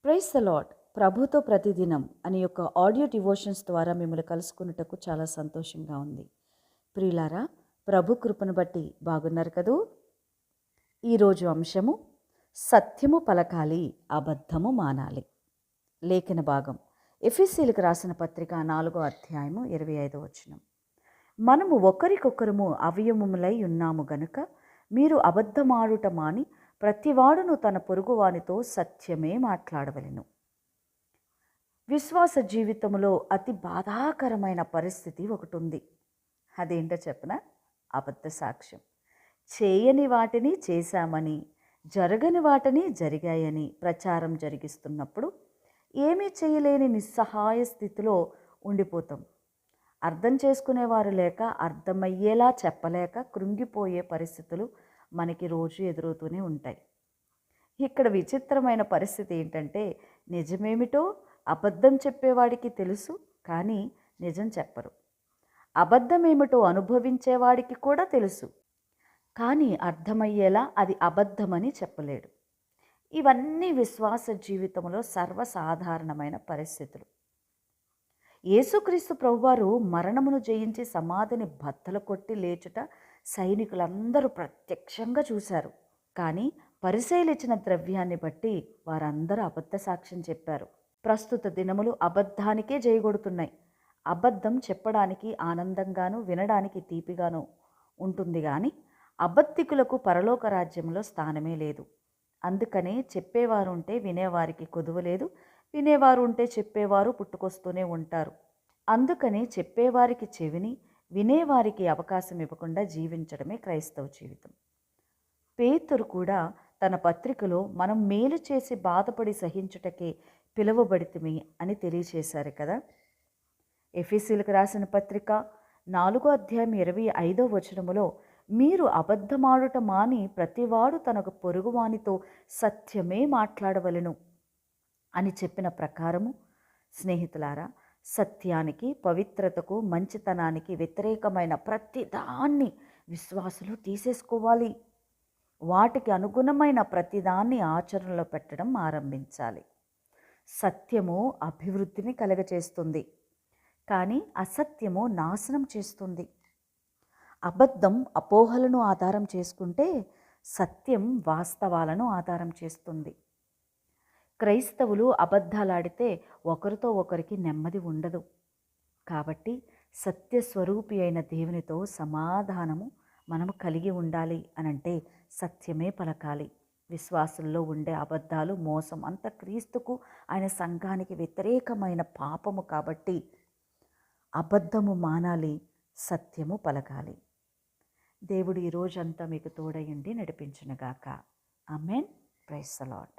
Praise the lord. ప్రభుతో ప్రతిదినం అనే యొక్క ఆడియో డివోషన్స్ ద్వారా మిమ్మల్ని కలుసుకున్నటకు చాలా సంతోషంగా ఉంది. ప్రియులారా, ప్రభు కృపను బట్టి బాగున్నారు కదూ. ఈరోజు అంశము సత్యము పలకాలి, అబద్ధము మానాలి. లేఖన భాగం ఎఫెసీయులకు రాసిన పత్రిక 4వ అధ్యాయము 25వ వచనం. మనము ఒకరికొకరము అవయవములై ఉన్నాము గనుక మీరు అబద్ధమాడుట మాని ప్రతివాడును తన పొరుగువానితో సత్యమే మాట్లాడవలెను. విశ్వాస జీవితంలో అతి బాధాకరమైన పరిస్థితి ఒకటి ఉంది. అదేంటో చెప్పనా? అబద్ధ సాక్ష్యం. చేయని వాటిని చేశామని, జరగని వాటిని జరిగాయని ప్రచారం జరిగిస్తున్నప్పుడు ఏమీ చేయలేని నిస్సహాయ స్థితిలో ఉండిపోతాం. అర్థం చేసుకునేవారు లేక, అర్థమయ్యేలా చెప్పలేక కృంగిపోయే పరిస్థితులు మనకి రోజు ఎదురవుతూనే ఉంటాయి. ఇక్కడ విచిత్రమైన పరిస్థితి ఏంటంటే, నిజమేమిటో అబద్ధం చెప్పేవాడికి తెలుసు, కానీ నిజం చెప్పరు. అబద్ధమేమిటో అనుభవించేవాడికి కూడా తెలుసు, కానీ అర్థమయ్యేలా అది అబద్ధమని చెప్పలేడు. ఇవన్నీ విశ్వాస జీవితంలో సర్వసాధారణమైన పరిస్థితులు. యేసుక్రీస్తు ప్రభువారు మరణమును జయించి సమాధిని బద్దలు కొట్టి లేచుట సైనికులందరూ ప్రత్యక్షంగా చూశారు. కానీ పరిసయ్యులు ఇచ్చిన ద్రవ్యాన్ని బట్టి వారందరూ అబద్ధ సాక్ష్యం చెప్పారు. ప్రస్తుత దినములు అబద్ధానికే జయగొడుతున్నాయి. అబద్ధం చెప్పడానికి ఆనందంగాను, వినడానికి తీపిగాను ఉంటుంది, కానీ అబద్ధికులకు పరలోక రాజ్యంలో స్థానమే లేదు. అందుకనే చెప్పేవారు ఉంటే వినేవారికి కొదువ లేదు, వినేవారు ఉంటే చెప్పేవారు పుట్టుకొస్తూనే ఉంటారు. అందుకని చెప్పేవారికి చెవిని, వినేవారికి అవకాశం ఇవ్వకుండా జీవించడమే క్రైస్తవ జీవితం. పేతురు కూడా తన పత్రికలో మనం మేలు చేసి బాధపడి సహించుటకే పిలువబడితిమి అని తెలియచేశారు కదా. ఎఫెసీయులకు రాసిన పత్రిక 4వ అధ్యాయం 25వ వచనములో మీరు అబద్ధమాడుట మాని ప్రతివాడు తనకు పొరుగువానితో సత్యమే మాట్లాడవలెను అని చెప్పిన ప్రకారము, స్నేహితులారా, సత్యానికి, పవిత్రతకు, మంచితనానికి వ్యతిరేకమైన ప్రతిదాన్ని విశ్వాసులు తీసేసుకోవాలి. వాటికి అనుగుణమైన ప్రతిదాన్ని ఆచరణలో పెట్టడం ఆరంభించాలి. సత్యము అభివృద్ధిని కలుగచేస్తుంది, కానీ అసత్యము నాశనం చేస్తుంది. అబద్ధం అపోహలను ఆధారం చేసుకుంటే, సత్యం వాస్తవాలను ఆధారం చేస్తుంది. క్రైస్తవులు అబద్ధాలాడితే ఒకరితో ఒకరికి నెమ్మది ఉండదు. కాబట్టి సత్యస్వరూపి అయిన దేవునితో సమాధానము మనము కలిగి ఉండాలి అనంటే సత్యమే పలకాలి. విశ్వాసుల్లో ఉండే అబద్ధాలు, మోసం అంత క్రీస్తుకు, ఆయన సంఘానికి వ్యతిరేకమైన పాపము. కాబట్టి అబద్ధము మానాలి, సత్యము పలకాలి. దేవుడు ఈ రోజంతా మీకు తోడయుండి నడిపించునుగాక. ఆమేన్. Praise the lord.